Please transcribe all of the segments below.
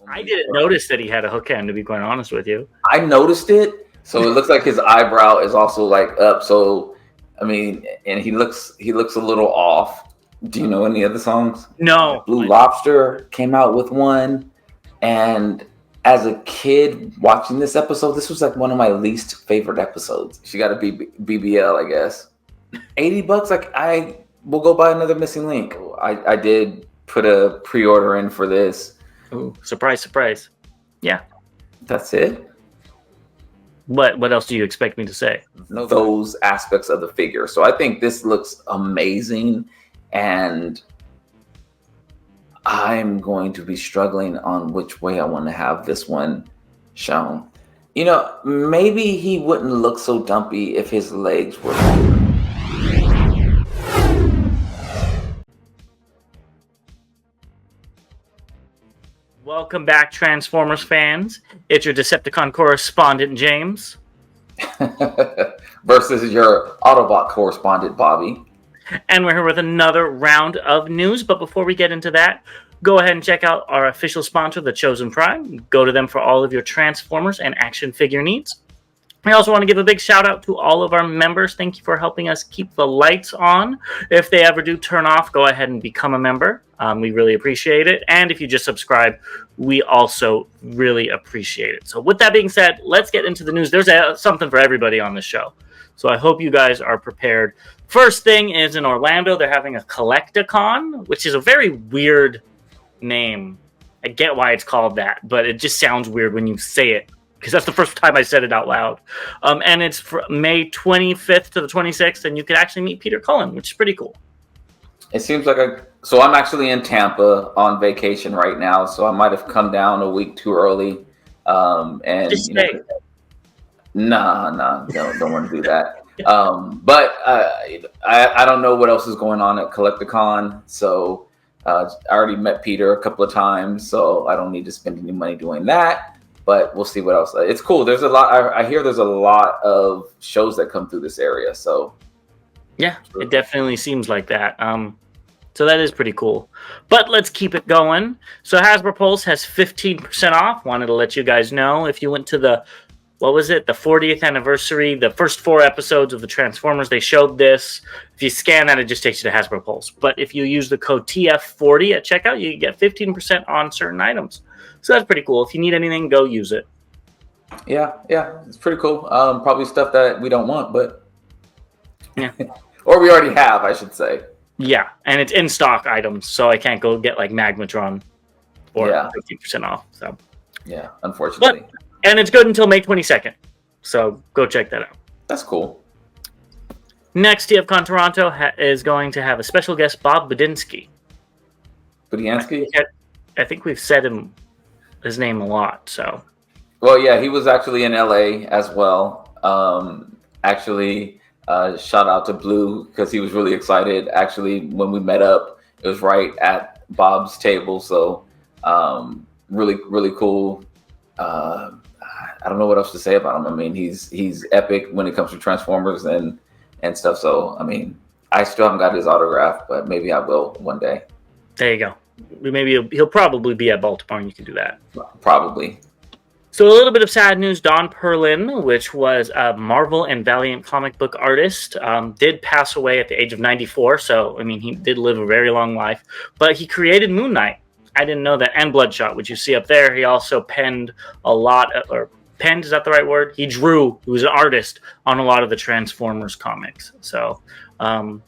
I didn't notice that he had a hook hand, to be quite honest with you. I noticed it. So it looks like his eyebrow is also like up. So, I mean, and he looks a little off. Do you know any other songs? No. Blue Lobster came out with one. And as a kid watching this episode, this was like one of my least favorite episodes. She got a BBL, I guess. $80, like I will go buy another Missing Link. I did put a pre-order in for this. Ooh, surprise, surprise. Yeah. That's it. What else do you expect me to say? Those aspects of the figure. So I think this looks amazing, and I'm going to be struggling on which way I want to have this one shown. You know, maybe he wouldn't look so dumpy if his legs were longer. Welcome back, Transformers fans. It's your Decepticon correspondent, James. Versus your Autobot correspondent, Bobby. And we're here with another round of news. But before we get into that, go ahead and check out our official sponsor, The Chosen Prime. Go to them for all of your Transformers and action figure needs. I also want to give a big shout out to all of our members. Thank you for helping us keep the lights on. If they ever do turn off, go ahead and become a member. We really appreciate it. And if you just subscribe, we also really appreciate it. So with that being said, let's get into the news. There's something for everybody on the show. So I hope you guys are prepared. First thing is in Orlando, they're having a Collecticon, which is a very weird name. I get why it's called that, but it just sounds weird when you say it, because that's the first time I said it out loud. And it's from May 25th to the 26th, and you can actually meet Peter Cullen, which is pretty cool. It seems like so I'm actually in Tampa on vacation right now, so I might have come down a week too early. And just stay. Nah, don't want to do that. But I don't know what else is going on at Collecticon, so I already met Peter a couple of times, so I don't need to spend any money doing that. But we'll see what else. It's cool. There's a lot. I hear there's a lot of shows that come through this area. So yeah, it definitely seems like that. So that is pretty cool. But let's keep it going. So Hasbro Pulse has 15% off. Wanted to let you guys know if you went to the 40th anniversary, the first 4 episodes of the Transformers, they showed this. If you scan that, it just takes you to Hasbro Pulse. But if you use the code TF40 at checkout, you get 15% on certain items. So that's pretty cool. If you need anything, go use it. Yeah, it's pretty cool. Probably stuff that we don't want, but yeah, or we already have, I should say. Yeah, and it's in stock items, so I can't go get like Magmatron or 15% off. So yeah, unfortunately. And it's good until May 22nd, so go check that out. That's cool. Next, TFCon Toronto is going to have a special guest, Bob Budiansky. Budiansky? I think we've said his name a lot. So. Well, yeah, he was actually in LA as well. Shout out to Blue because he was really excited. Actually, when we met up, it was right at Bob's table. So really, really cool. I don't know what else to say about him. I mean, he's epic when it comes to Transformers and stuff. So, I mean, I still haven't got his autograph, but maybe I will one day. There you go. Maybe he'll probably be at Baltimore and you can do that. Probably. So a little bit of sad news. Don Perlin, which was a Marvel and Valiant comic book artist, did pass away at the age of 94. So, I mean, he did live a very long life. But he created Moon Knight. I didn't know that. And Bloodshot, which you see up there. He also penned a lot, or penned, is that the right word? He was an artist on a lot of the Transformers comics. So our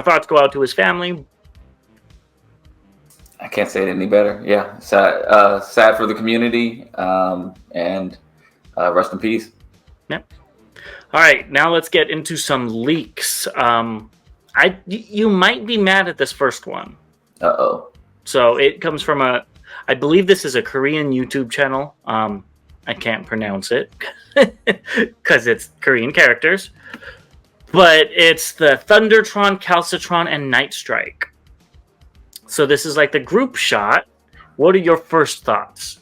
thoughts go out to his family. I can't say it any better. Yeah, sad for the community, and rest in peace. Yeah. All right, now let's get into some leaks. You might be mad at this first one. Uh-oh. So it comes from I believe this is a Korean YouTube channel. I can't pronounce it because it's Korean characters. But it's the Thundertron, Calcitron, and Night Strike. So this is like the group shot. What are your first thoughts?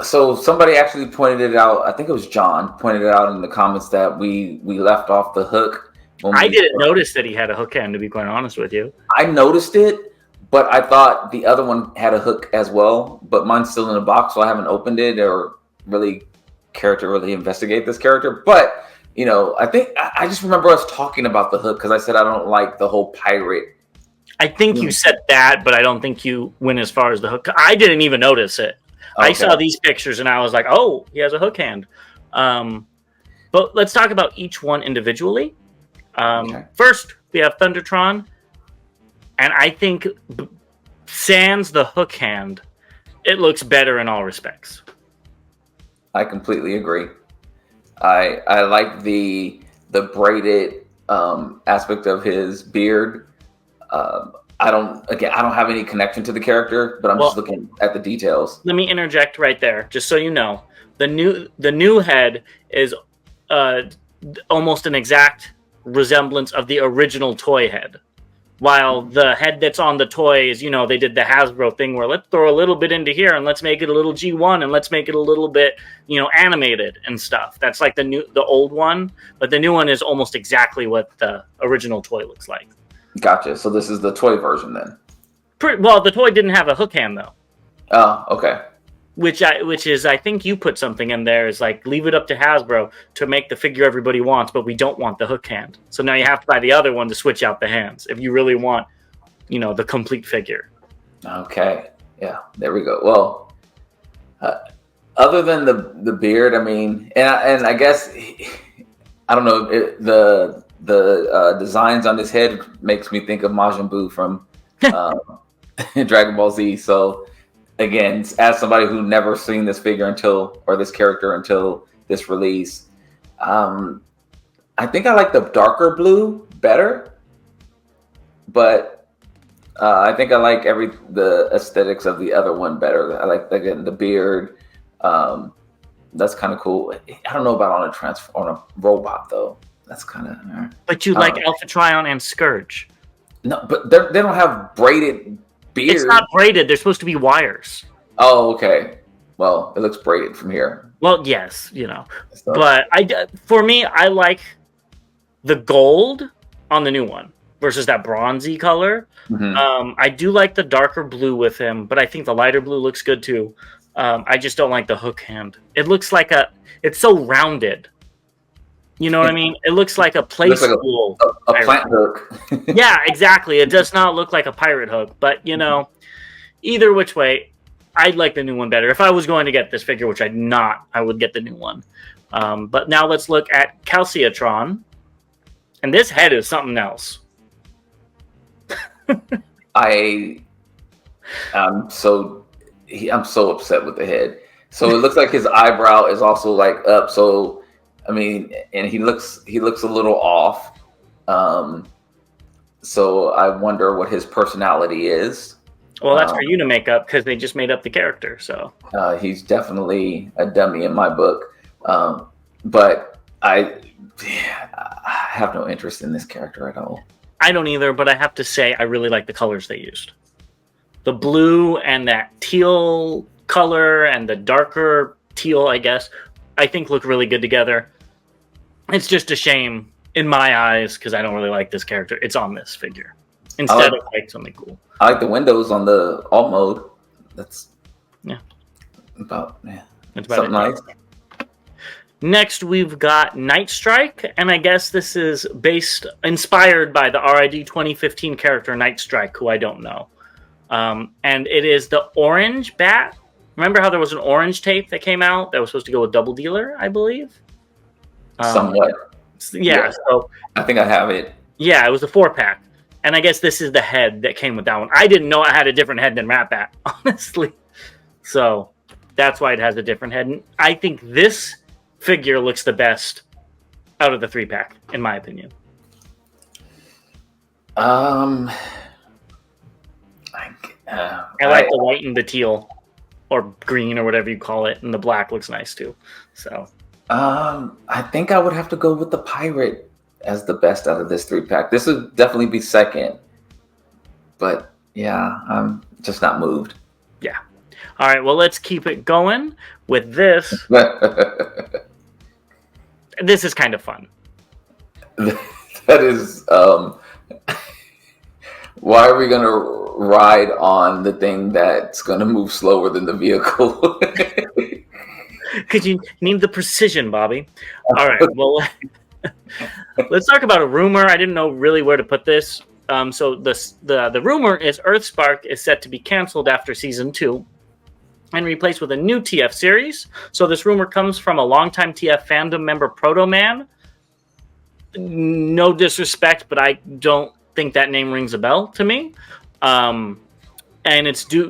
So somebody actually pointed it out. I think it was John pointed it out in the comments that we left off the hook. I didn't notice that he had a hook hand, to be quite honest with you. I noticed it, but I thought the other one had a hook as well, but mine's still in the box, so I haven't opened it or really cared to really investigate this character. But I think I just remember us talking about the hook because I said I don't like the whole pirate. I think you said that, but I don't think you went as far as the hook. I didn't even notice it. Okay. I saw these pictures and I was like, oh, he has a hook hand. But let's talk about each one individually. First, we have Thundertron. And I think sans the hook hand, it looks better in all respects. I completely agree. I like the braided aspect of his beard. I don't have any connection to the character, but I'm just looking at the details. Let me interject right there, just so you know. The new head is almost an exact resemblance of the original toy head. While the head that's on the toy is, they did the Hasbro thing where let's throw a little bit into here and let's make it a little G1 and let's make it a little bit, animated and stuff. That's like the old one, but the new one is almost exactly what the original toy looks like. Gotcha. So this is the toy version then? Well, the toy didn't have a hook hand though. Oh, okay. Which is, I think you put something in there is like, leave it up to Hasbro to make the figure everybody wants, but we don't want the hook hand. So now you have to buy the other one to switch out the hands if you really want, the complete figure. Okay. Yeah, there we go. Well, other than the beard, I mean, and I guess, I don't know, the designs on his head makes me think of Majin Buu from Dragon Ball Z. So, again, as somebody who never seen this figure this character until this release, I think I like the darker blue better, but I think I like the aesthetics of the other one better. I like, again, the beard. That's kind of cool. I don't know about on a robot though. That's kind of. But you like Alpha Trion and Scourge. No, but they don't have braided beard. It's not braided. They're supposed to be wires. Oh, okay. Well, it looks braided from here. Well, yes, so. But for me, I like the gold on the new one versus that bronzy color. Mm-hmm. I do like the darker blue with him, but I think the lighter blue looks good too. I just don't like the hook hand. It looks like it's so rounded. You know what I mean? It looks like a play school. Like a plant hook. Yeah, exactly. It does not look like a pirate hook. But, either which way, I'd like the new one better. If I was going to get this figure, which I'd not, I would get the new one. But now let's look at Calciatron. And this head is something else. I'm so upset with the head. So it looks like his eyebrow is also like up. So I mean, and he looks a little off. So I wonder what his personality is. Well, that's for you to make up because they just made up the character. So he's definitely a dummy in my book. But I have no interest in this character at all. I don't either, but I have to say I really like the colors they used. The blue and that teal color and the darker teal, I guess, I think look really good together. It's just a shame in my eyes because I don't really like this character. It's on this figure instead of like something cool. I like the windows on the alt mode. That's about something nice. Next, we've got Night Strike, and I guess this is inspired by the RID 2015 character Night Strike, who I don't know. And it is the orange bat. Remember how there was an orange tape that came out that was supposed to go with Double Dealer, I believe? Somewhat. Yeah, so I think I have it. Yeah, it was a 4-pack. And I guess this is the head that came with that one. I didn't know it had a different head than Rat Bat, honestly. So that's why it has a different head. And I think this figure looks the best out of the 3-pack, in my opinion. I like the white and the teal, or green, or whatever you call it, and the black looks nice too. So, I think I would have to go with the pirate as the best out of this 3-pack. This would definitely be second, but yeah, I'm just not moved. Yeah. All right. Well, let's keep it going with this. This is kind of fun. That is. Why are we gonna ride on the thing that's going to move slower than the vehicle. Because you need the precision, Bobby. All right, well, let's talk about a rumor. I didn't know really where to put this. So the rumor is Earthspark is set to be canceled after season 2 and replaced with a new TF series. So this rumor comes from a longtime TF fandom member, Proto Man. No disrespect, but I don't think that name rings a bell to me. And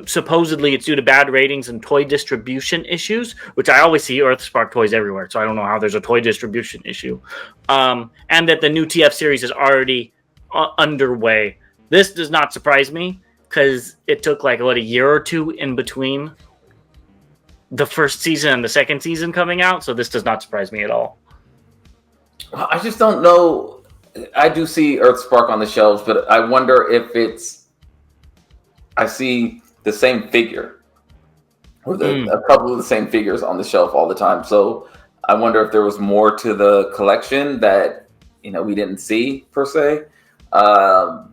supposedly it's due to bad ratings and toy distribution issues, which I always see Earthspark toys everywhere, so I don't know how there's a toy distribution issue. And that the new TF series is already underway. This does not surprise me because it took a year or two in between the first season and the second season coming out, so this does not surprise me at all. I just don't know. I do see Earthspark on the shelves, but I wonder if I see the same figure or a couple of the same figures on the shelf all the time. So I wonder if there was more to the collection that we didn't see per se. I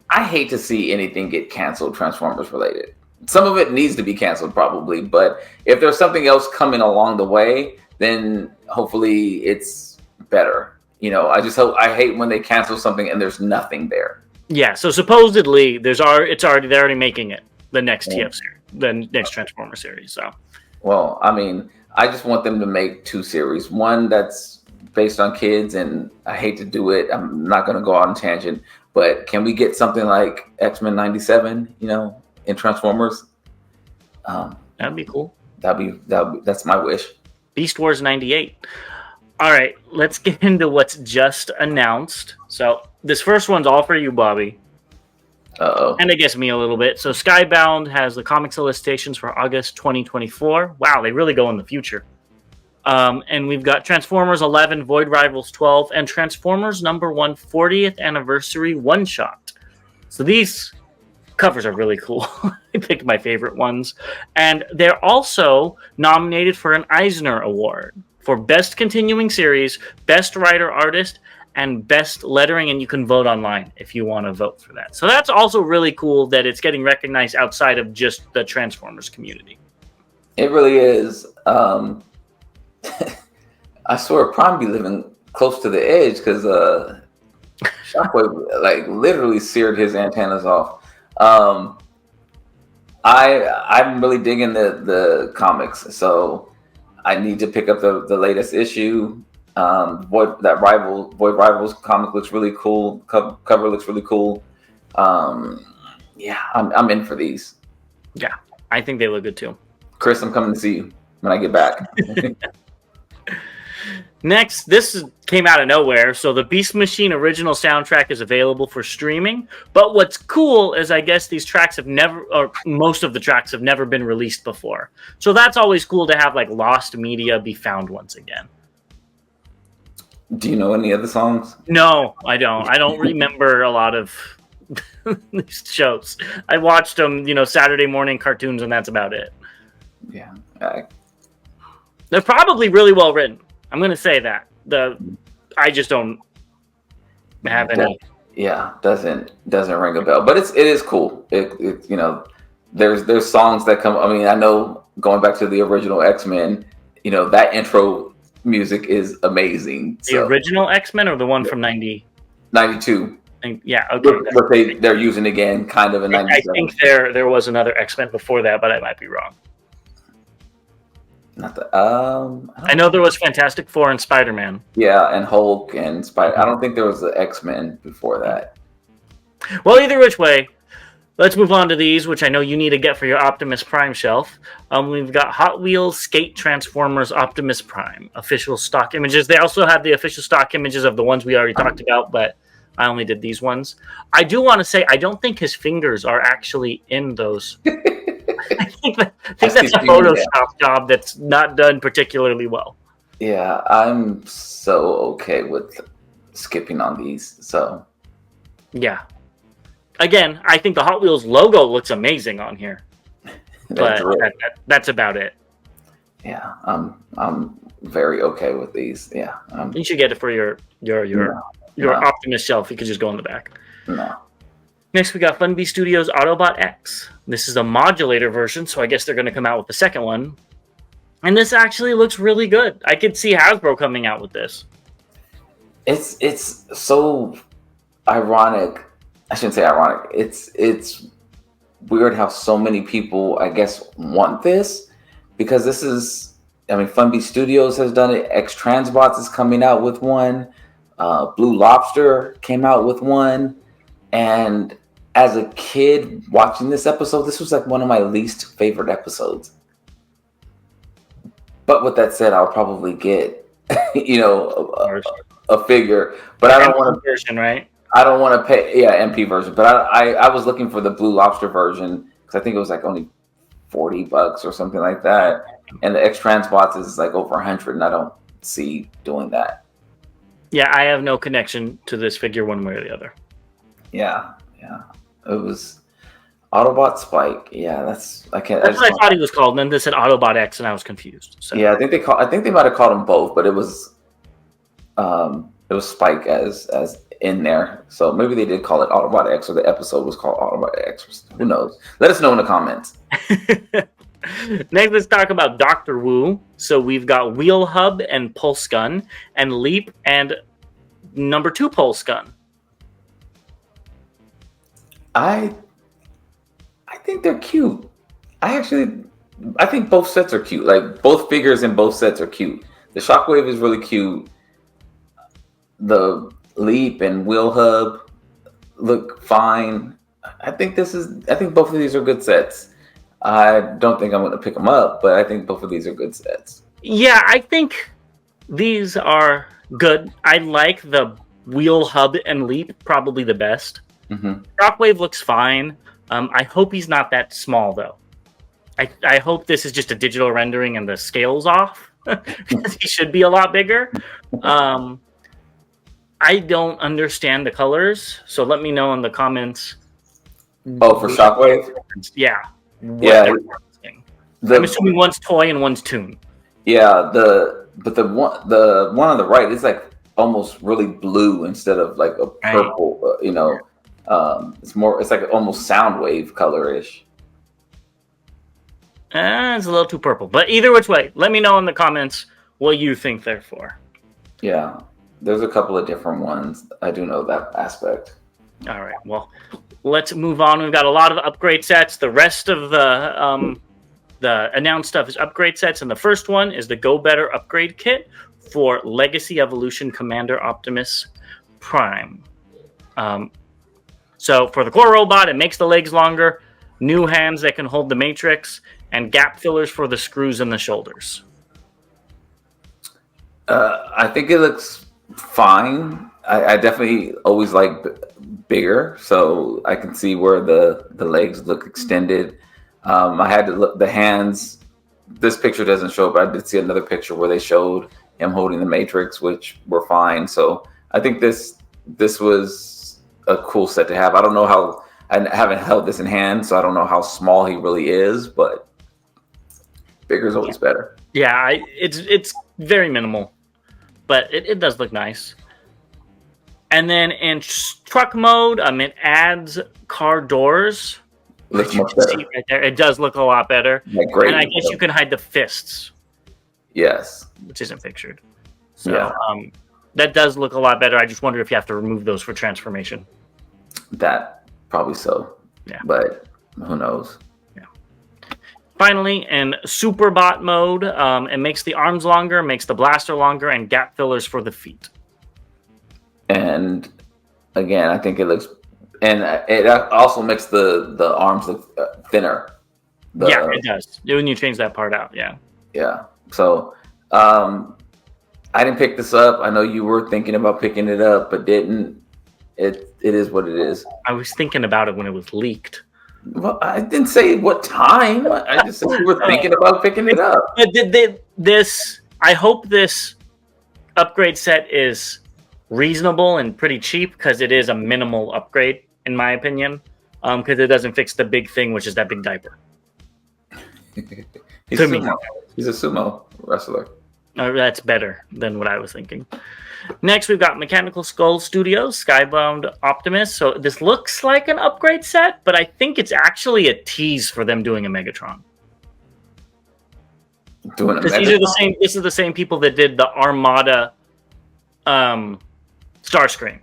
hate to see anything get canceled Transformers related. Some of it needs to be canceled probably, but if there's something else coming along the way, then hopefully it's better. I hate when they cancel something and there's nothing there. Yeah, so supposedly they're already making it the next TF series, the next Transformer series. So, well, I mean, I just want them to make 2 series. One that's based on kids, and I hate to do it. I'm not going to go out on tangent, but can we get something like X-Men '97? In Transformers? That'd be cool. That's my wish. Beast Wars '98. All right, let's get into what's just announced. So this first one's all for you, Bobby. Uh-oh. And it gets me a little bit. So Skybound has the comic solicitations for August 2024. Wow, they really go in the future. And we've got Transformers 11, Void Rivals 12, and Transformers number 1 40th anniversary one-shot. So these covers are really cool. I picked my favorite ones. And they're also nominated for an Eisner Award for Best Continuing Series, Best Writer Artist, and Best Lettering, and you can vote online if you want to vote for that. So that's also really cool that it's getting recognized outside of just the Transformers community. It really is. I swear Prime be living close to the edge because Shockwave literally seared his antennas off. I'm really digging the comics, so I need to pick up the latest issue. Void Rivals comic looks really cool. Cover looks really cool. Yeah, I'm in for these. Yeah, I think they look good too. Chris, I'm coming to see you when I get back. Next, this came out of nowhere. So the Beast Machine original soundtrack is available for streaming. But what's cool is I guess these tracks most of the tracks have never been released before. So that's always cool to have lost media be found once again. Do you know any of the songs? No, I don't. I don't remember a lot of these shows. I watched them, Saturday morning cartoons, and that's about it. Yeah. They're probably really well written. I'm going to say that. I just don't have any. Yeah, doesn't ring a bell, but it is cool. There's songs that come. I mean, I know going back to the original X-Men, that intro music is amazing. The original X-Men or the one from 92? Yeah, okay. But they're using again, kind of in 97. I think there was another X-Men before that, but I might be wrong. Not the I know there was Fantastic Four and Spider-Man. Yeah, and Hulk and Spider. I don't think there was the X-Men before that. Well, either which way, let's move on to these, which I know you need to get for your Optimus Prime shelf. We've got Hot Wheels Skate Transformers Optimus Prime official stock images. They also have the official stock images of the ones we already talked about, but I only did these ones. I do want to say I don't think his fingers are actually in those. I think that's a Photoshop job that's not done particularly well. Yeah, I'm so okay with skipping on these. So, yeah. Again, I think the Hot Wheels logo looks amazing on here, but that's about it. Yeah, I'm very okay with these. Yeah, you should get it for your Optimus shelf. You could just go in the back. No. Next, we got Funbee Studios Autobot X. This is a modulator version, so I guess they're going to come out with the second one. And this actually looks really good. I could see Hasbro coming out with this. It's so ironic. I shouldn't say ironic. It's weird how so many people, I guess, want this, because this is, I mean, Funbee Studios has done it. X Transbots is coming out with one. Blue Lobster came out with one. And as a kid watching this episode, this was like one of my least favorite episodes. But with that said, I'll probably get, a figure. But I don't want to version, right? I don't want to pay, MP version. But I was looking for the Blue Lobster version because I think it was like only $40 or something like that. And the X Transbots is like over 100, and I don't see doing that. Yeah, I have no connection to this figure one way or the other. Yeah. It was Autobot Spike. Yeah, that's what I thought he was called. And then they said Autobot X, and I was confused. So. Yeah, I think they might have called him both, but it was Spike as in there. So maybe they did call it Autobot X, or the episode was called Autobot X. Who knows? Let us know in the comments. Next, let's talk about Dr. Wu. So we've got Wheel Hub and Pulse Gun, and Leap and number 2 Pulse Gun. I think they're cute. I think both sets are cute. Like, both figures in both sets are cute. The Shockwave is really cute. The Leap and Wheel Hub look fine. I think both of these are good sets. I don't think I'm going to pick them up, but I think both of these are good sets. Yeah, I think these are good. I like the Wheel Hub and Leap probably the best. Mm-hmm. Shockwave looks fine. I hope he's not that small, though. I hope this is just a digital rendering and the scale's off. Because he should be a lot bigger. I don't understand the colors, so let me know in the comments. Oh, for Shockwave? Yeah. I'm assuming one's toy and one's toon. Yeah, the one on the right is like almost really blue instead of like a purple. It's like almost Soundwave color-ish. It's a little too purple, but either which way, let me know in the comments what you think they're for. Yeah, there's a couple of different ones. I do know that aspect. All right, well, let's move on. We've got a lot of upgrade sets. The rest of the announced stuff is upgrade sets, and the first one is the Go Better upgrade kit for Legacy Evolution Commander Optimus Prime. So for the core robot, it makes the legs longer, new hands that can hold the matrix, and gap fillers for the screws in the shoulders. I think it looks fine. I definitely always like bigger, so I can see where the legs look extended. I had to look the hands. This picture doesn't show, but I did see another picture where they showed him holding the matrix, which were fine. So I think this was a cool set to have. I don't know how. I haven't held this in hand, so I don't know how small he really is, but bigger is always better. Yeah, it's very minimal, but it does look nice. And then in truck mode, it adds car doors. Looks much better. Right there. It does look a lot better. Like, great. And I guess you can hide the fists. Yes. Which isn't pictured. So that does look a lot better. I just wonder if you have to remove those for transformation. That probably so. Yeah. But who knows? Yeah. Finally, in Superbot mode, it makes the arms longer, makes the blaster longer, and gap fillers for the feet. And again, I think it looks, and it also makes the arms look thinner. Yeah, it does. When you change that part out, yeah. Yeah. So I didn't pick this up. I know you were thinking about picking it up, but didn't. It is what it is. I was thinking about it when it was leaked. Well, I didn't say what time. I just said you were thinking about picking it up. I hope this upgrade set is reasonable and pretty cheap, because it is a minimal upgrade, in my opinion, because it doesn't fix the big thing, which is that big diaper. He's a sumo wrestler. That's better than what I was thinking. Next, we've got Mechanical Skull Studios, Skybound Optimus. So this looks like an upgrade set, but I think it's actually a tease for them doing a Megatron. Doing a Because these are the same. This is the same people that did the Armada, Starscream.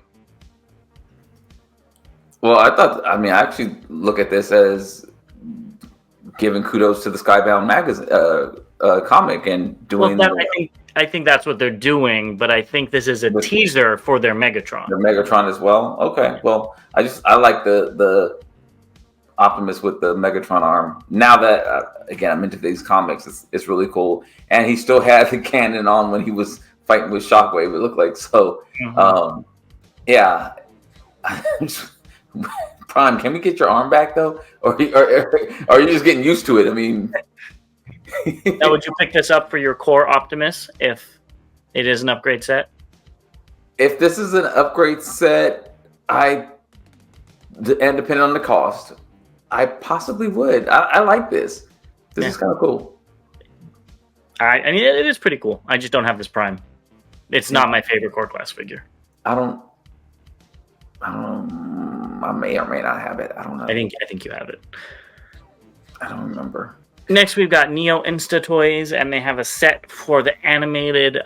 Well, I actually look at this as giving kudos to the Skybound magazine comic and doing. Well, I think that's what they're doing, but I think this is a teaser for their Megatron. The Megatron as well. Okay, well, I like the Optimus with the Megatron arm. Now that again, I'm into these comics, it's really cool. And he still had the cannon on when he was fighting with Shockwave. It looked like so. Yeah. Prime, can we get your arm back though, or are you just getting used to it? I mean, now would you pick this up for your core Optimus if it is an upgrade set? If this is an upgrade set, and depending on the cost, I possibly would. I like this. This is kind of cool. I mean, it is pretty cool. I just don't have this Prime. It's not my favorite core class figure. I may or may not have it. I don't know. I think you have it. I don't remember. Next, we've got Neo Insta Toys, and they have a set for the animated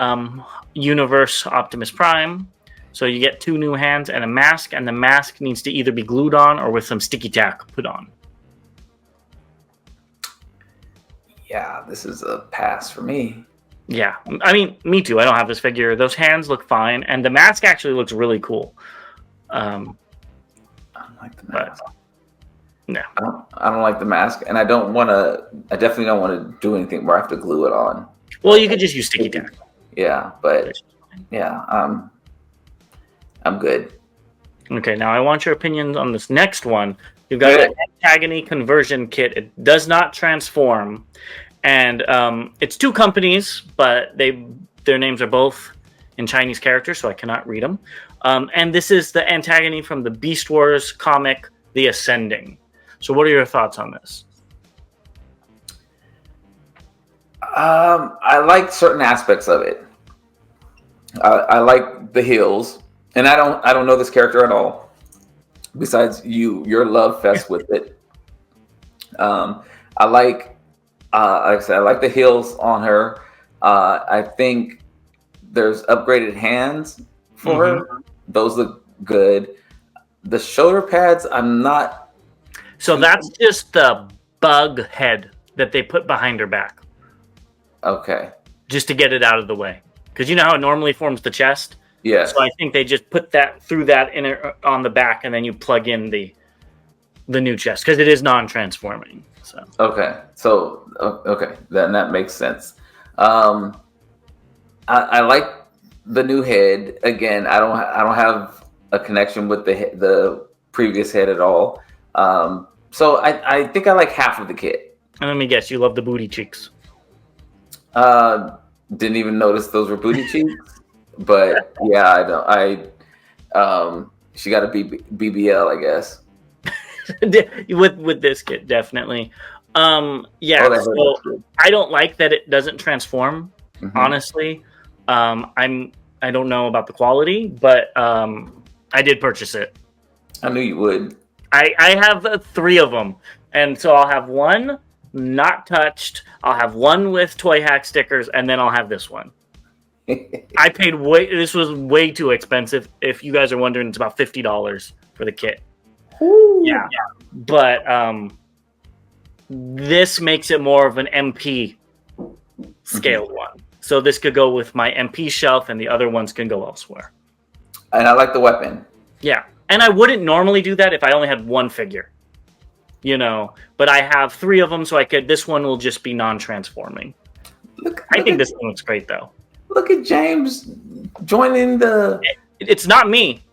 universe Optimus Prime. So you get 2 new hands and a mask, and the mask needs to either be glued on or with some sticky tack put on. Yeah, this is a pass for me. Yeah, I mean, me too. I don't have this figure. Those hands look fine, and the mask actually looks really cool. I don't like the mask. No, I don't like the mask, and I definitely don't want to do anything where I have to glue it on. Well, you could just use sticky tack. Yeah, but yeah, I'm good. Okay, now I want your opinions on this next one. You've got an Antagony conversion kit. It does not transform, and it's 2 companies, but their names are both in Chinese characters, so I cannot read them. And this is the Antagony from the Beast Wars comic, The Ascending. So what are your thoughts on this? I like certain aspects of it. I like the heels, and I don't know this character at all. Besides your love fest with it. I like I said, I like the heels on her. I think there's upgraded hands for her. Those look good. The shoulder pads, I'm not. So that's just the bug head that they put behind her back. Okay. Just to get it out of the way. Because you know how it normally forms the chest? Yeah. So I think they just put that through that on the back, and then you plug in the new chest because it is non-transforming. So okay. So okay, then that makes sense. I like the new head. Again, I don't have a connection with the previous head at all. So I think I like half of the kit. And let me guess, you love the booty cheeks. Didn't even notice those were booty cheeks, but yeah, I don't. She got a BBL, I guess. with this kit, definitely. Yeah. So I don't like that it doesn't transform. Honestly, I don't know about the quality, but I did purchase it. I knew you would. I have 3 of them, and so I'll have one not touched. I'll have one with Toy Hack stickers, and then I'll have this one. I paid this was way too expensive. If you guys are wondering, it's about $50 for the kit. Ooh. Yeah, but this makes it more of an MP scaled one. So this could go with my MP shelf, and the other ones can go elsewhere. And I like the weapon. Yeah. And I wouldn't normally do that if I only had 1 figure, but I have 3 of them, so this one will just be non-transforming. I think this one looks great, though. Look at James joining the... It's not me.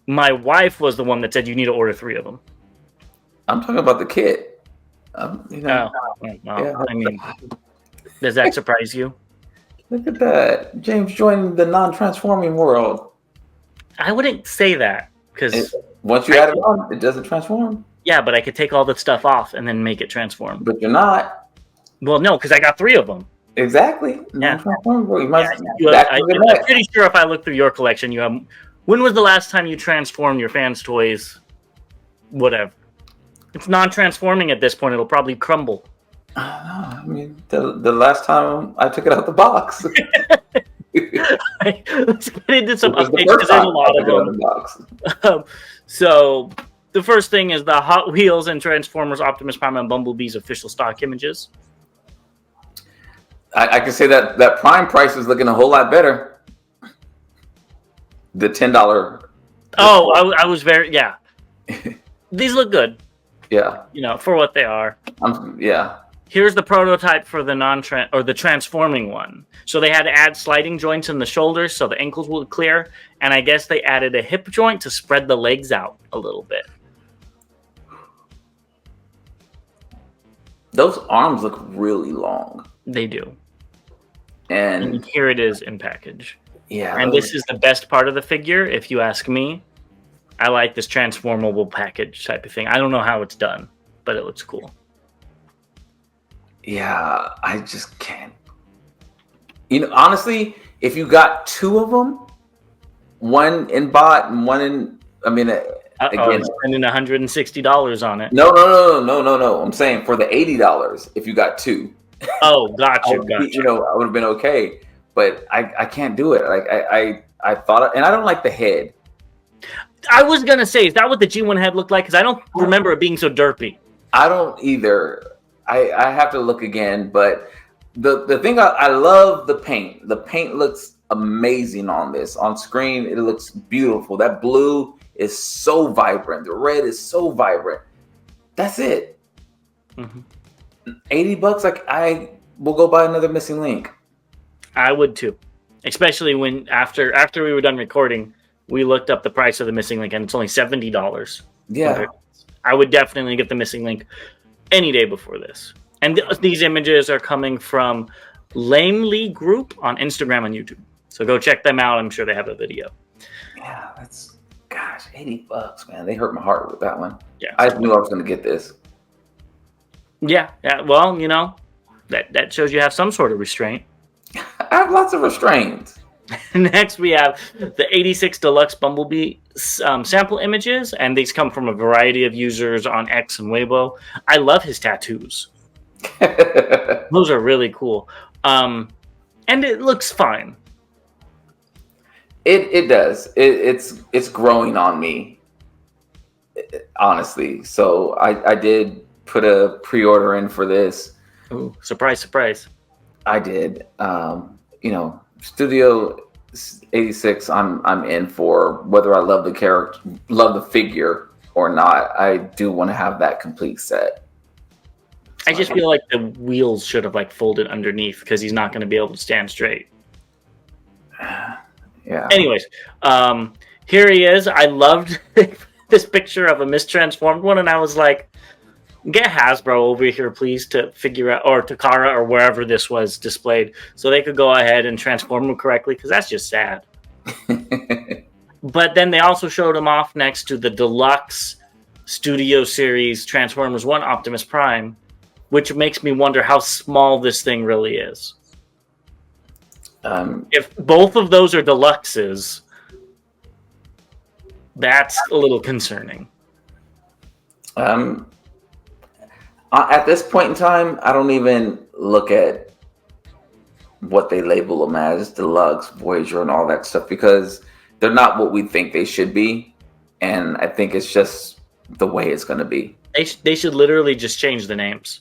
My wife was the one that said you need to order 3 of them. I'm talking about the kit. Yeah. I mean, does that surprise you? Look at that. James joining the non-transforming world. I wouldn't say that because once you add it on, it doesn't transform. Yeah, but I could take all the stuff off and then make it transform. But you're not. Well, no, because I got 3 of them. Exactly. Yeah. Non-transformable. You might I'm pretty sure if I look through your collection, you have. When was the last time you transformed your fans' toys? Whatever. It's non-transforming at this point. It'll probably crumble. I mean, the last time I took it out the box. Let's get into some Which was the updates first because there's a time lot I of took it out them. the box. So the first thing is the Hot Wheels and Transformers Optimus Prime and Bumblebee's official stock images. I can say that Prime price is looking a whole lot better. The $10. Oh, I was very These look good. Yeah. For what they are. Yeah. Here's the prototype for the transforming one. So they had to add sliding joints in the shoulders so the ankles would clear, and I guess they added a hip joint to spread the legs out a little bit. Those arms look really long. They do. And here it is in package. Yeah. And this is the best part of the figure, if you ask me. I like this transformable package type of thing. I don't know how it's done, but it looks cool. Yeah, I just can't. Honestly, if you got two of them, one in bot and one in, again, spending $160 on it. No. I'm saying for the $80, if you got two. Oh, gotcha. I would have been okay, but I can't do it. Like I thought, and I don't like the head. I was gonna say, is that what the G1 head looked like? Because I don't remember it being so derpy. I don't either. I have to look again, but the thing I love the paint. The paint looks amazing on this. On screen, it looks beautiful. That blue is so vibrant. The red is so vibrant. That's it. Mm-hmm. $80. Like I will go buy another Missing Link. I would too, especially when after we were done recording, we looked up the price of the Missing Link and it's only $70. Yeah, I would definitely get the Missing Link any day before this. And these images are coming from Lamely Group on Instagram and YouTube. So go check them out. I'm sure they have a video. Yeah, $80, man. They hurt my heart with that one. Yeah, I knew I was going to get this. Yeah. Well, that shows you have some sort of restraint. I have lots of restraint. Next, we have the 86 Deluxe Bumblebee sample images, and these come from a variety of users on X and Weibo. I love his tattoos. Those are really cool. And it looks fine. It does. It's growing on me, honestly. So I did put a pre-order in for this. Ooh, surprise. I did. Studio 86 I'm in for, whether I love the character, love the figure or not. I do want to have that complete set. I just feel like the wheels should have folded underneath because he's not going to be able to stand straight. Yeah. Anyways, here he is. I loved this picture of a mistransformed one, and I was like, get Hasbro over here, please, to figure out, or Takara, or wherever this was displayed, so they could go ahead and transform them correctly, because that's just sad. But then they also showed him off next to the Deluxe Studio Series Transformers 1 Optimus Prime, which makes me wonder how small this thing really is. If both of those are deluxes, that's a little concerning. At this point in time, I don't even look at what they label them as, Deluxe, Voyager, and all that stuff, because they're not what we think they should be. And I think it's just the way it's going to be. They should literally just change the names.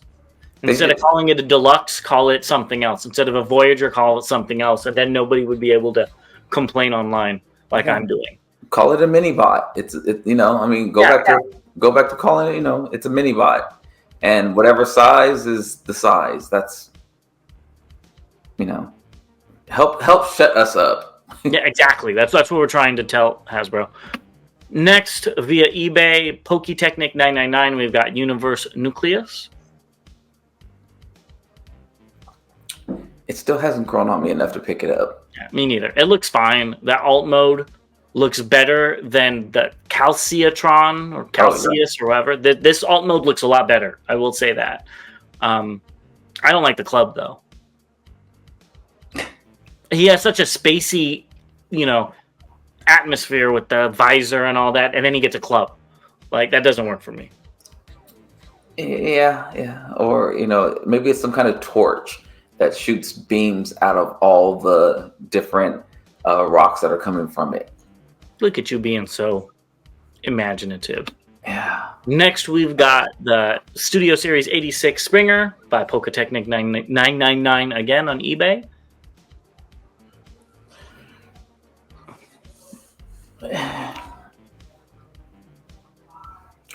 Instead of calling it a Deluxe, call it something else. Instead of a Voyager, call it something else. And then nobody would be able to complain online like I'm doing. Call it a mini bot. Go back to calling it, it's a mini bot. And whatever size is the size. That's, help shut us up. Yeah, exactly. That's what we're trying to tell Hasbro. Next, via eBay, Poketechnic 999, we've got Universe Nucleus. It still hasn't grown on me enough to pick it up. Yeah, me neither. It looks fine. That alt mode looks better than the Calciatron or Calcius or whatever. This alt mode looks a lot better. I will say that. I don't like the club though. he has such a spacey, you know, atmosphere with the visor and all that, and then he gets a club. Like that doesn't work for me. Yeah. Or maybe it's some kind of torch that shoots beams out of all the different rocks that are coming from it. Look at you being so imaginative. Yeah. Next, we've got the Studio Series 86 Springer by Pocatechnic 999 again on eBay.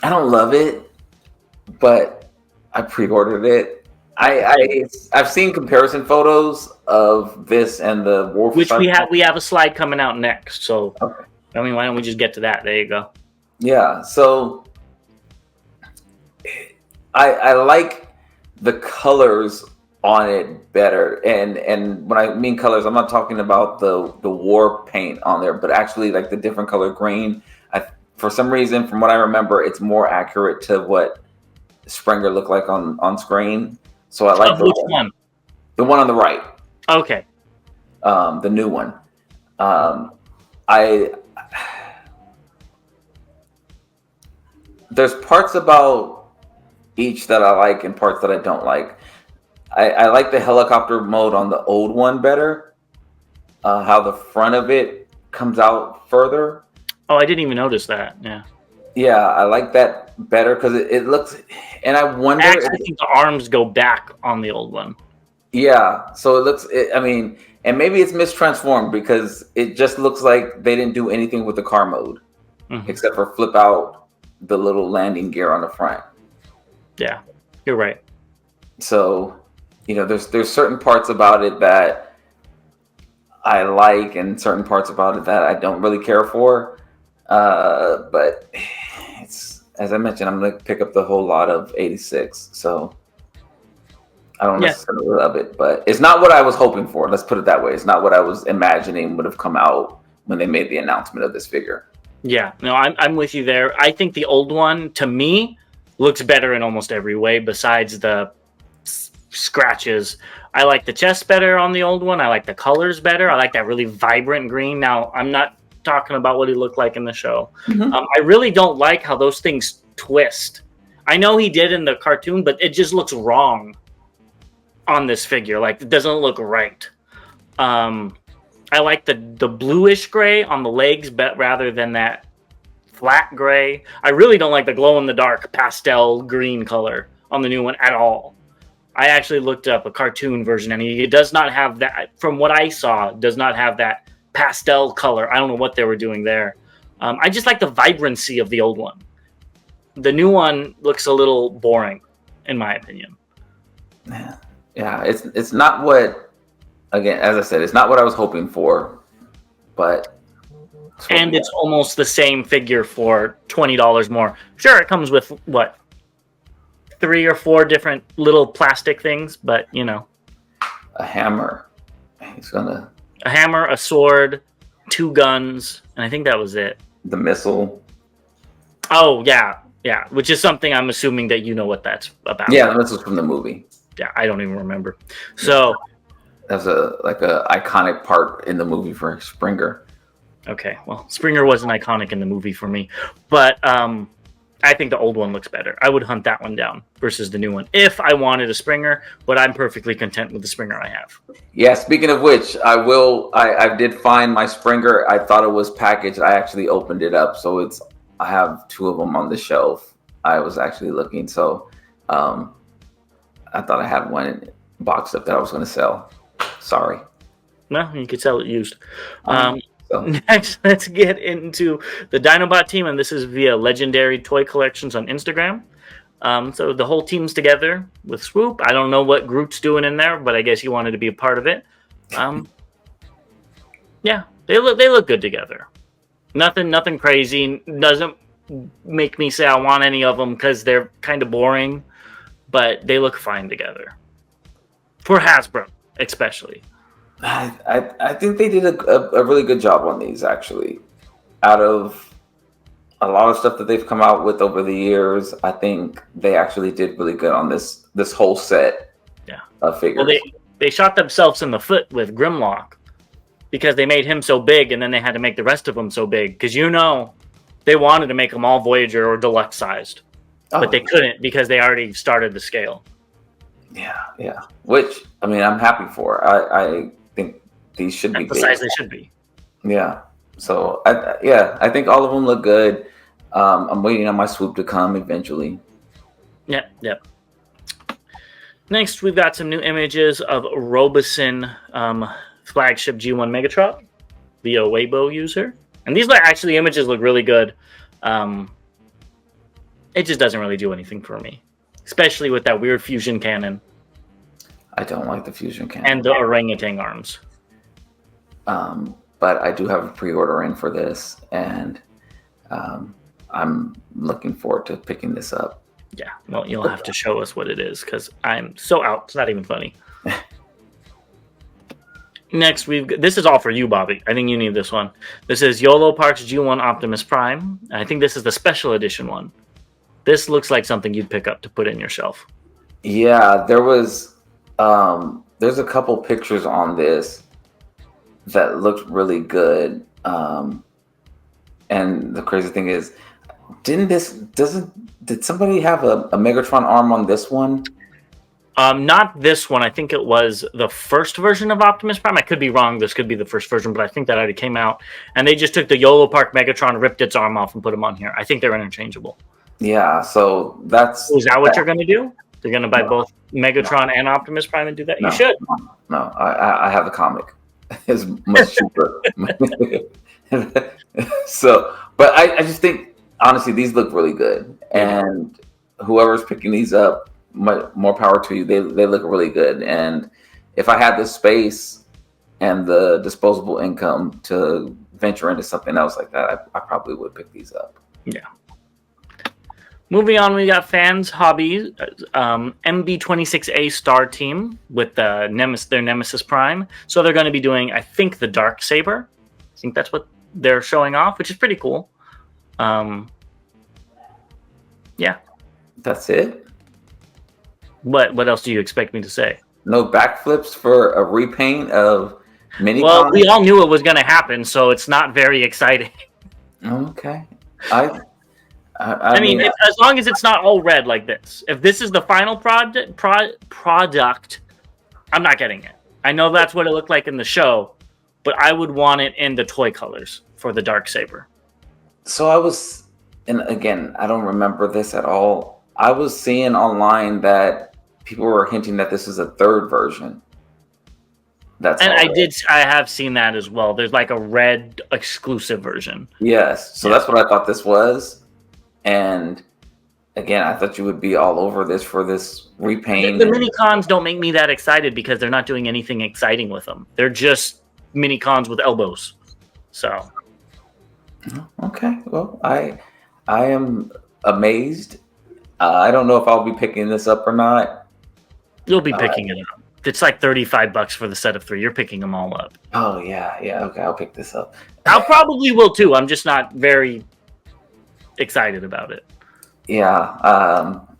I don't love it, but I pre-ordered it. I've seen comparison photos of this and the War. Which we have a slide coming out next. So, okay. I mean, why don't we just get to that? There you go. Yeah. So I like the colors on it better, and when I mean colors, I'm not talking about the war paint on there, but actually like the different color green. For some reason, from what I remember, it's more accurate to what Springer looked like on screen. So I like which one? The one on the right. Okay. The new one. There's parts about each that I like and parts that I don't like. I like the helicopter mode on the old one better. How the front of it comes out further. Oh, I didn't even notice that. Yeah. Yeah, I like that better because it looks, and I wonder. I think the arms go back on the old one. Yeah, so it looks. I mean, and maybe it's mistransformed because it just looks like they didn't do anything with the car mode, except for flip out the little landing gear on the front. Yeah, you're right. So, there's certain parts about it that I like, and certain parts about it that I don't really care for. But it's, as I mentioned, I'm going to pick up the whole lot of 86. So I don't necessarily love it, but it's not what I was hoping for. Let's put it that way. It's not what I was imagining would have come out when they made the announcement of this figure. Yeah, no, I'm with you there. I think the old one, to me, looks better in almost every way besides the scratches. I like the chest better on the old one. I like the colors better. I like that really vibrant green. Now, I'm not talking about what he looked like in the show. I really don't like how those things twist. I know he did in the cartoon, but it just looks wrong on this figure. Like, it doesn't look right. I like the bluish gray on the legs, but rather than that flat gray. I really don't like the glow-in-the-dark pastel green color on the new one at all. I actually looked up a cartoon version, and it does not have that. From what I saw, does not have that pastel color. I don't know what they were doing there. I just like the vibrancy of the old one. The new one looks a little boring, in my opinion. Yeah, it's not what, again, as I said, it's not what I was hoping for, but... And it's almost the same figure for $20 more. Sure, it comes with, what, 3 or 4 different little plastic things, but, A hammer. He's gonna... A hammer, a sword, 2 guns, and I think that was it. The missile. Oh, yeah, which is something I'm assuming that you know what that's about. Yeah, the missile's from the movie. Yeah, I don't even remember. So... That's a iconic part in the movie for Springer. Okay, well, Springer wasn't iconic in the movie for me, but I think the old one looks better. I would hunt that one down versus the new one if I wanted a Springer, but I'm perfectly content with the Springer I have. Yeah, speaking of which, I did find my Springer. I thought it was packaged. I actually opened it up, so I have 2 of them on the shelf. I was actually looking, so I thought I had one boxed up that I was going to sell. Sorry. No, you could sell it used. Next, let's get into the Dinobot team, and this is via Legendary Toy Collections on Instagram. So the whole team's together with Swoop. I don't know what Groot's doing in there, but I guess he wanted to be a part of it. Yeah, they look good together. Nothing crazy. Doesn't make me say I want any of them because they're kind of boring, but they look fine together. For Hasbro, especially. I think they did a really good job on these, actually. Out of a lot of stuff that they've come out with over the years, I think they actually did really good on this whole set of figures. Well, they shot themselves in the foot with Grimlock. because they made him so big, and then they had to make the rest of them so big. Because they wanted to make them all Voyager or deluxe sized, but they couldn't because they already started the scale. Yeah. Which I mean, I'm happy for. I think these should be the big. size they should be. Yeah. So I think all of them look good. I'm waiting on my swoop to come eventually. Yep. Next, we've got some new images of Robeson flagship G1 Megatron via Weibo user. And these images look really good. It just doesn't really do anything for me, especially with that weird fusion cannon. I don't like the fusion cannon. And the orangutan arms. But I do have a pre-order in for this, and I'm looking forward to picking this up. Yeah, well, you'll have to show us what it is, because I'm so out. It's not even funny. Next, this is all for you, Bobby. I think you need this one. This is YOLO Parks G1 Optimus Prime. I think this is the special edition one. This looks like something you'd pick up to put in your shelf. Yeah, there's a couple pictures on this that looked really good. And the crazy thing is, did somebody have a Megatron arm on this one? Not this one. I think it was the first version of Optimus Prime. I could be wrong. This could be the first version, but I think that already came out. And they just took the YOLO Park Megatron, ripped its arm off, and put him on here. I think they're interchangeable. Yeah, so that's... Is that what you're going to do? They're going to buy both Megatron and Optimus Prime and do that? You should. No, I have the comic. It's much cheaper. So, but I just think, honestly, these look really good. And whoever's picking these up, more power to you. They look really good. And if I had the space and the disposable income to venture into something else like that, I probably would pick these up. Yeah. Moving on, we got Fans Hobby, MB26A Star Team with their Nemesis Prime. So they're going to be doing, I think, the Dark Saber. I think that's what they're showing off, which is pretty cool. Yeah. That's it? What else do you expect me to say? No backflips for a repaint of mini. Well, we all knew it was going to happen, so it's not very exciting. Okay. I mean, as long as it's not all red like this. If this is the final product, I'm not getting it. I know that's what it looked like in the show, but I would want it in the toy colors for the Dark Saber. So and again, I don't remember this at all. I was seeing online that people were hinting that this is a third version. I have seen that as well. There's like a red exclusive version. Yes. So that's what I thought this was. And again, I thought you would be all over this for this repaint. The mini cons don't make me that excited because they're not doing anything exciting with them. They're just mini cons with elbows. So. Okay. Well, I am amazed. I don't know if I'll be picking this up or not. You'll be picking it up. It's like $35 for the set of 3. You're picking them all up. Oh, yeah. Okay, I'll pick this up. I probably will too. I'm just not very excited about it. Yeah,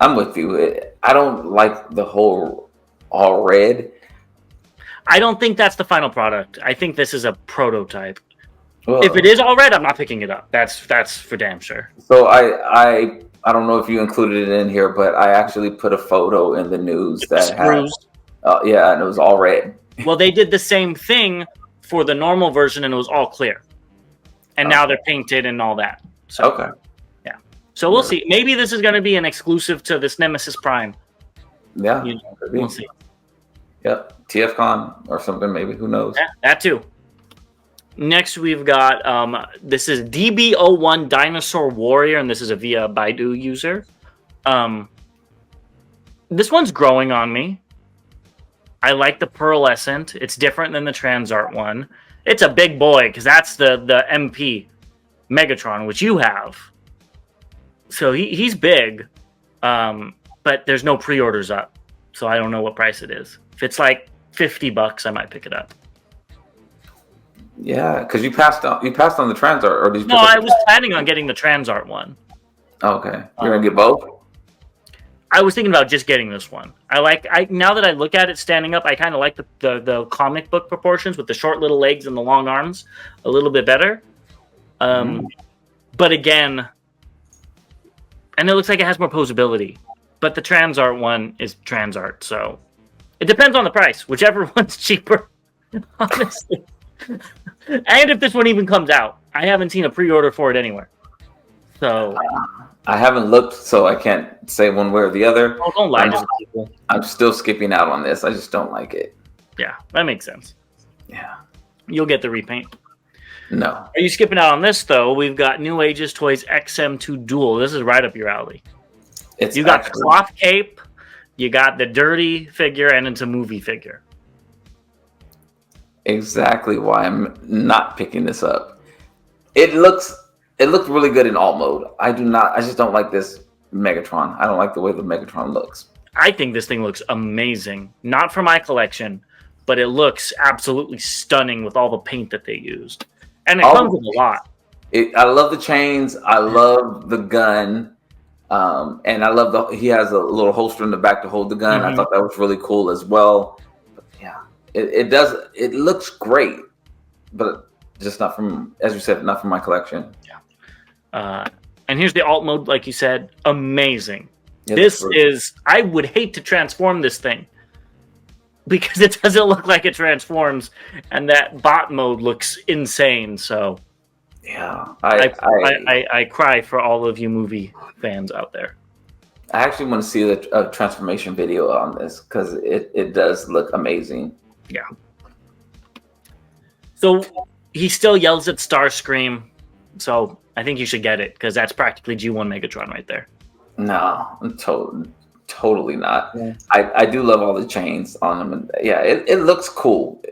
I'm with you. I don't like the whole all red. I don't think that's the final product. I think this is a prototype. Well, if it is all red, I'm not picking it up. That's for damn sure. So I don't know if you included it in here, but I actually put a photo in the news that had, yeah, and it was all red. Well, they did the same thing for the normal version, and it was all clear. And now they're painted and all that. So, okay. Yeah. So we'll see. Maybe this is going to be an exclusive to this Nemesis Prime. Yeah. We'll see. Yep. TFCon or something, maybe. Who knows? Yeah, that too. Next, we've got, this is DB01 Dinosaur Warrior, and this is a via Baidu user. This one's growing on me. I like the pearlescent. It's different than the Transart one. It's a big boy, because that's the MP Megatron, which you have. So he's big, but there's no pre-orders up, so I don't know what price it is. If it's like $50, I might pick it up. Yeah, because you passed on the Transart, or did you? No, I was planning on getting the Transart one. Okay, you're gonna get both. I was thinking about just getting this one. I now that I look at it standing up, I kind of like the comic book proportions with the short little legs and the long arms a little bit better. But again, and it looks like it has more posability. But the trans art one is trans art, so it depends on the price. Whichever one's cheaper, honestly. And if this one even comes out, I haven't seen a pre-order for it anywhere. So I haven't looked, so I can't say one way or the other. oh, don't lie to people. I'm still skipping out on this. I just don't like it. Yeah, that makes sense. Yeah. You'll get the repaint. No. Are you skipping out on this, though? We've got New Ages Toys XM2 Duel. This is right up your alley. You got the cloth cape, you got the dirty figure, and it's a movie figure. Exactly why I'm not picking this up. It looked really good in alt mode. I just don't like this Megatron. I don't like the way the Megatron looks. I think this thing looks amazing. Not for my collection, but it looks absolutely stunning with all the paint that they used. And it comes with a lot. I love the chains. I love the gun. And I love he has a little holster in the back to hold the gun. I thought that was really cool as well. But yeah, it looks great, but just not from, as you said, not from my collection. Yeah. And here's the alt mode, like you said, amazing. Yeah, this is, I would hate to transform this thing because it doesn't look like it transforms, and that bot mode looks insane. So yeah, I cry for all of you movie fans out there. I actually want to see the transformation video on this because it does look amazing. Yeah. So he still yells at Starscream. So I think you should get it because that's practically G1 Megatron right there. No, totally not. Yeah. I do love all the chains on them. And yeah, it looks cool.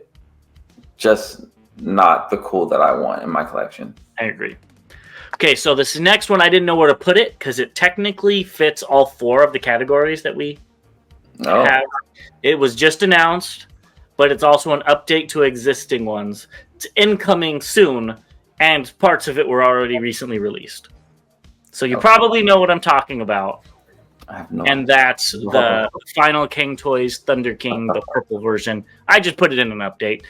Just not the cool that I want in my collection. I agree. Okay, so this next one, I didn't know where to put it because it technically fits all four of the categories that we have. It was just announced, but it's also an update to existing ones. It's incoming soon, and parts of it were already recently released. So you probably know what I'm talking about. I have no and that's the final Cang Toys Thunder King, the purple version. I just put it in an update.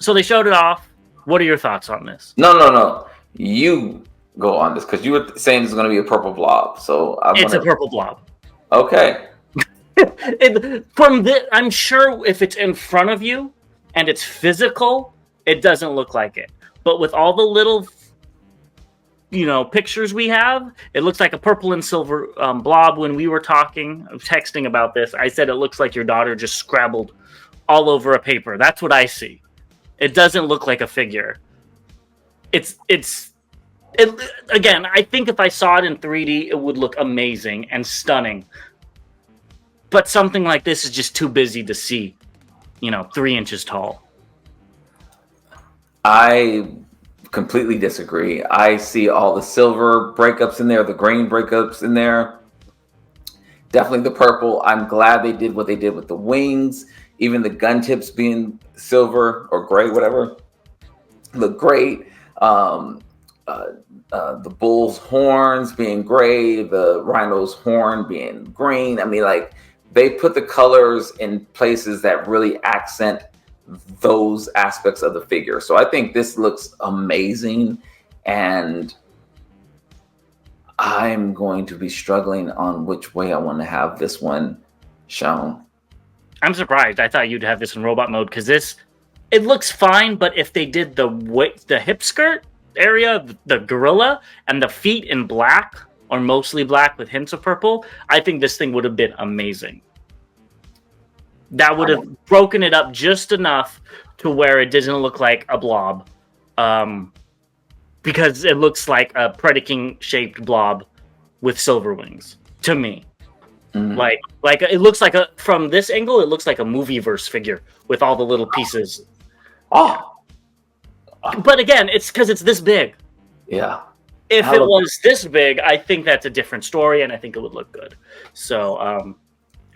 So they showed it off. What are your thoughts on this? No. You go on this because you were saying it's going to be a purple blob. So it's a purple blob. Okay. I'm sure if it's in front of you and it's physical, it doesn't look like it. But with all the little, pictures we have, it looks like a purple and silver blob. When we were texting about this, I said it looks like your daughter just scrabbled all over a paper. That's what I see. It doesn't look like a figure. Again, I think if I saw it in 3D, it would look amazing and stunning. But something like this is just too busy to see, 3 inches tall. I completely disagree. I see all the silver breakups in there, the green breakups in there. Definitely the purple. I'm glad they did what they did with the wings. Even the gun tips being silver or gray, whatever, look great. The bull's horns being gray, the rhino's horn being green. I mean, like, they put the colors in places that really accent those aspects of the figure. So I think this looks amazing, and I'm going to be struggling on which way I want to have this one shown. I'm surprised. I thought you'd have this in robot mode because it looks fine, but if they did the hip skirt area, the gorilla, and the feet in black or mostly black with hints of purple, I think this thing would have been amazing. That would have broken it up just enough to where it doesn't look like a blob, because it looks like a Predaking shaped blob with silver wings to me. Mm-hmm. Like it looks like from this angle, it looks like a movieverse figure with all the little pieces. But again, it's because it's this big. Yeah. If it was this big, I think that's a different story, and I think it would look good. So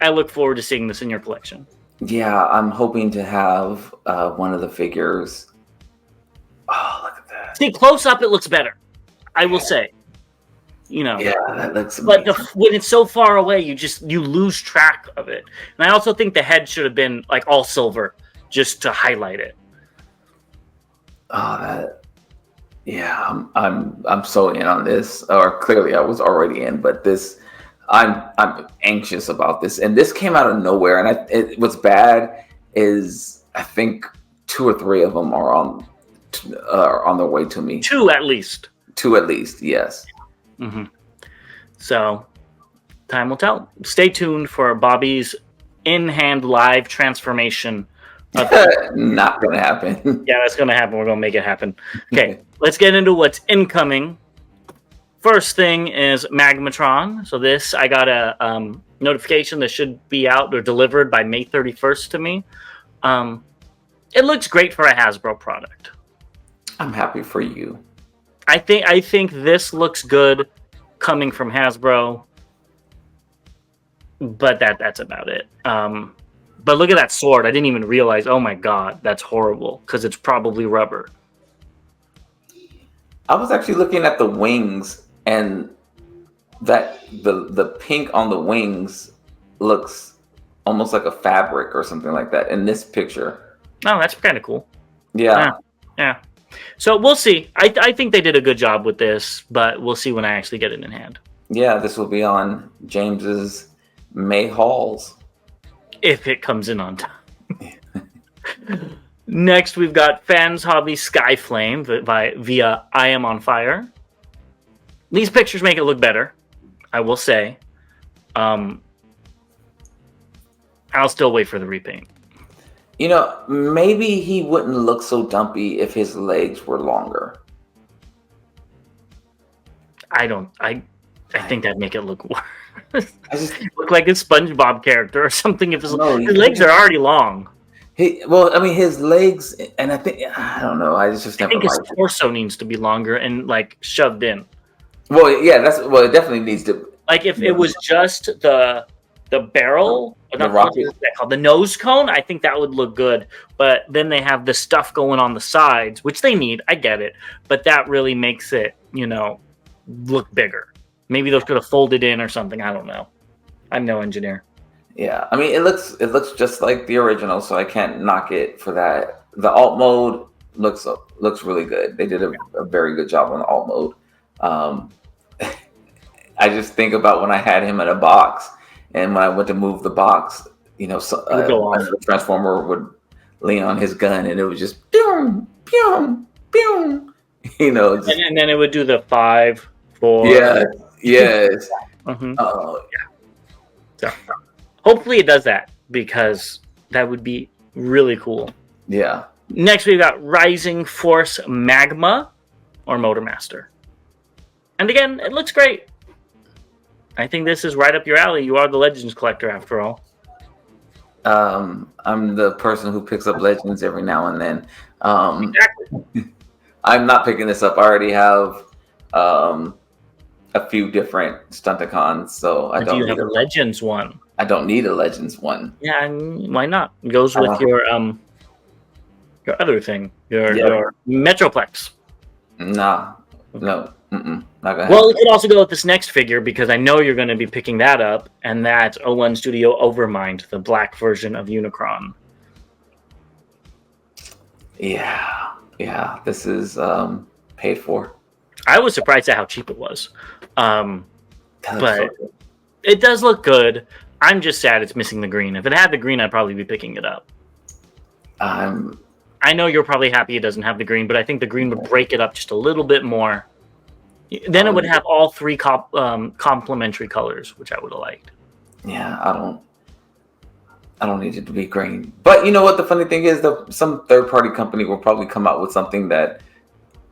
I look forward to seeing this in your collection. Yeah, I'm hoping to have one of the You know, Yeah, that looks but amazing. when it's so far away, you lose track of it. And I also think the head should have been like all silver just to highlight it. Oh, I'm so in on this. Or clearly I was already in, but this, I'm anxious about this. And this came out of nowhere. And what's bad is I think two or three of them are on their way to me. Two at least. Two at least, yes. Mm-hmm. So, time will tell. Stay tuned for Bobby's in-hand live transformation. Not gonna happen. Yeah, that's gonna happen. We're gonna make it happen. Okay, let's get into what's incoming. First thing is Magmatron. So this, I got a notification that should be out or delivered by May 31st to me. It looks great for a Hasbro product. I'm happy for you. I think this looks good coming from Hasbro, but that's about it. But look at that sword. I didn't even realize. Oh my god, that's horrible because it's probably rubber. I was actually looking at the wings, and that the pink on the wings looks almost like a fabric or something like that in this picture. Oh, that's kind of cool. Yeah. Yeah. So we'll see. I think they did a good job with this, but we'll see when I actually get it in hand. Yeah, this will be on James's May hauls. If it comes in on time. Next, we've got Fans Hobby Skyflame via I Am on Fire. These pictures make it look better, I will say. I'll still wait for the repaint. You know, maybe he wouldn't look so dumpy if his legs were longer. I think that'd make it look worse. I just look like a SpongeBob character or something. If his legs are already long. His legs, and I don't know. I think his torso needs to be longer and like shoved in. Well, yeah, it definitely needs to. Like if it was just the barrel, the nose cone, I think that would look good. But then they have the stuff going on the sides, which they need. I get it, but that really makes it, look bigger. Maybe those could have folded in or something. I don't know. I'm no engineer. Yeah, I mean, it looks just like the original, so I can't knock it for that. The alt mode looks really good. They did a very good job on the alt mode. I just think about when I had him in a box, and when I went to move the box, the Transformer would lean on his gun, and it was just pew, pew, pew. And then it would do the 5, 4. Yeah. Yes. Mm-hmm. So hopefully it does that, because that would be really cool. Yeah. Next, we've got Rising Force Magma or Motormaster. And again, it looks great. I think this is right up your alley. You are the Legends collector, after all. I'm the person who picks up Legends every now and then. Exactly. I'm not picking this up. I already have a few different Stunticons, so I don't. Do you have a Legends one? I don't need a Legends one. Yeah, why not? It goes with your other thing, your Metroplex. Nah, no, not gonna. Well, it could also go with this next figure, because I know you're going to be picking that up, and that's O1 Studio Overmind, the black version of Unicron. Yeah, this is paid for. I was surprised at how cheap it was, but it does look good. I'm just sad it's missing the green. If it had the green, I'd probably be picking it up. I know you're probably happy it doesn't have the green, but I think the green would break it up just a little bit more. Then it would have all 3 complementary colors, which I would have liked. Yeah, I don't need it to be green. But you know what? The funny thing is, some third-party company will probably come out with something that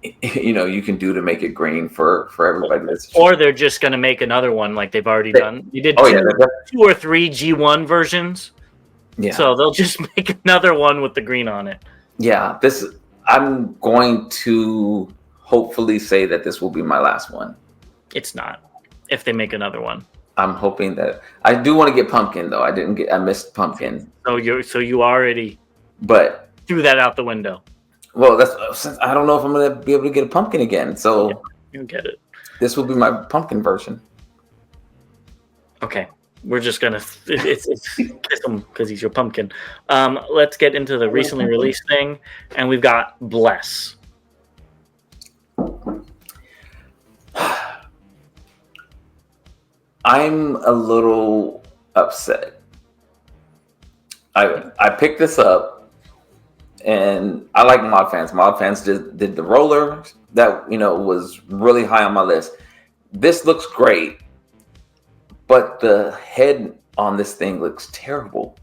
you can do to make it green for everybody. Or they're just going to make another one like they've already done. You did 2 or 3 G1 versions. Yeah. So they'll just make another one with the green on it. Yeah, I'm going to hopefully say that this will be my last one. It's not. If they make another one. I'm hoping that I do want to get Pumpkin, though. I missed Pumpkin. So you already threw that out the window. Well, I don't know if I'm going to be able to get a Pumpkin again. So you'll get it. This will be my pumpkin version. Okay, we're just gonna it's kiss him because he's your pumpkin. Let's get into the recently released thing, and we've got Bless. I'm a little upset. I picked this up, and I like mod fans. Mod fans did the roller that was really high on my list. This looks great, but the head on this thing looks terrible.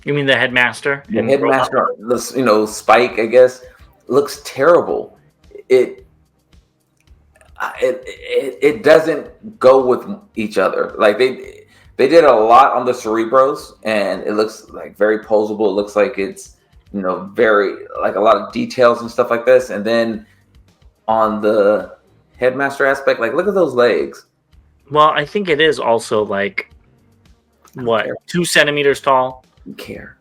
You mean the headmaster? The headmaster, Spike, I guess, looks terrible. It doesn't go with each other. Like they did a lot on the Cerebros, and it looks like very posable. It looks like it's very like a lot of details and stuff like this. And then on the headmaster aspect, like look at those legs. Well, I think it is also like what 2 centimeters tall. I don't care.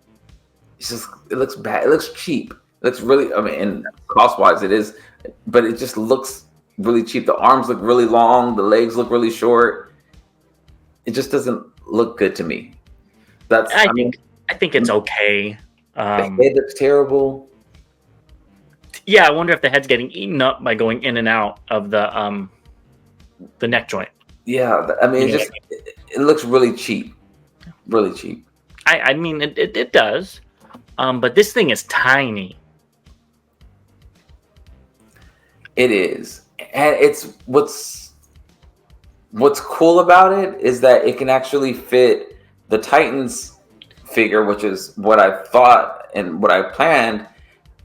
It looks bad. It looks cheap. It looks really. I mean, and cost wise, it is, but it just looks really cheap. The arms look really long. The legs look really short. It just doesn't look good to me. I think it's okay. The head looks terrible. Yeah, I wonder if the head's getting eaten up by going in and out of the neck joint. Yeah, I mean, it looks really cheap. Really cheap. I mean, it does. But this thing is tiny. It is. And it's what's cool about it is that it can actually fit the Titans figure, which is what I thought and what I planned,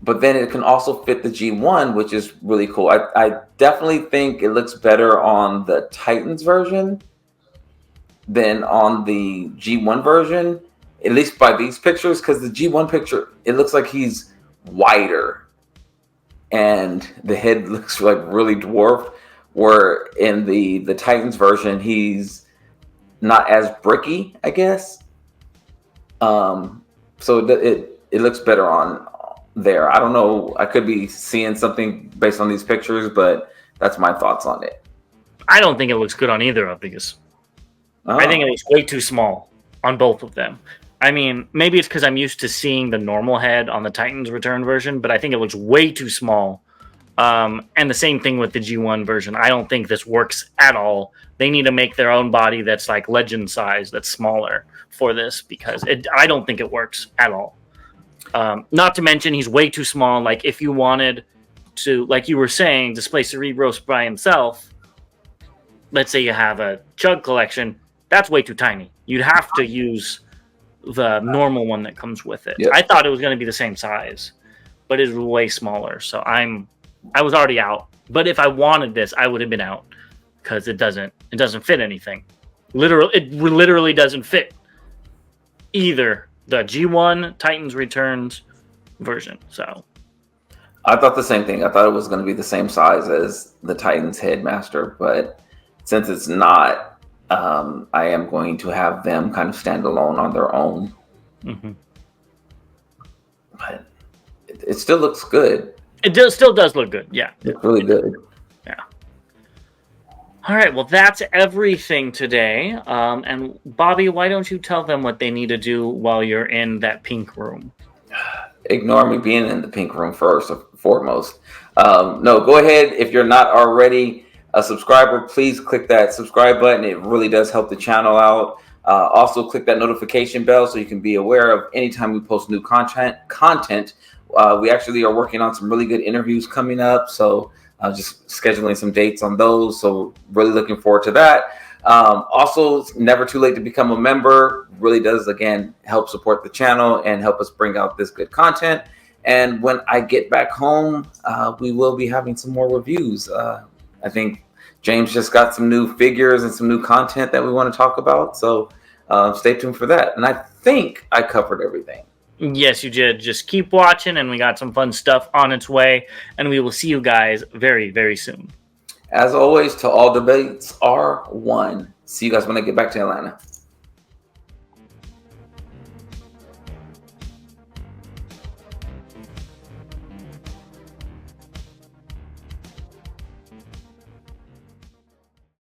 but then it can also fit the G1, which is really cool. I definitely think it looks better on the Titans version than on the G1 version, at least by these pictures, because the G1 picture, it looks like he's wider and the head looks like really dwarfed, where in the Titans version, he's not as bricky, I guess. So it looks better on there. I don't know. I could be seeing something based on these pictures, but that's my thoughts on it. I don't think it looks good on either of these. I think it looks way too small on both of them. I mean, maybe it's because I'm used to seeing the normal head on the Titans Return version, but I think it looks way too small. And the same thing with the G1 version. I don't think this works at all. They need to make their own body that's like Legend size, that's smaller for this, because I don't think it works at all. Not to mention, he's way too small. Like, if you wanted to, like you were saying, display Cerebros by himself, let's say you have a Chug collection, that's way too tiny. You'd have to use the normal one that comes with it. Yep. I thought it was going to be the same size, but it's way smaller. So I was already out. But if I wanted this, I would have been out because it doesn't fit anything. It literally doesn't fit either the G1 Titans Returns version. So I thought the same thing. I thought it was going to be the same size as the Titans Headmaster, but since it's not, I am going to have them kind of stand alone on their own. Mm-hmm. But it still looks good. Still does look good. Yeah. It's really good. Yeah. All right. Well, that's everything today. And Bobby, why don't you tell them what they need to do while you're in that pink room? Ignore me being in the pink room first and foremost. No, go ahead. If you're not already a subscriber, please click that subscribe button. It really does help the channel out. Also, click that notification bell so you can be aware of anytime we post new content. We actually are working on some really good interviews coming up, so just scheduling some dates on those. So really looking forward to that. Also, it's never too late to become a member. Really does, again, help support the channel and help us bring out this good content. And when I get back home, we will be having some more reviews. I think James just got some new figures and some new content that we want to talk about. So stay tuned for that. And I think I covered everything. Yes, you did. Just keep watching, and we got some fun stuff on its way. And we will see you guys very, very soon. As always, to all debates are won. See you guys when I get back to Atlanta.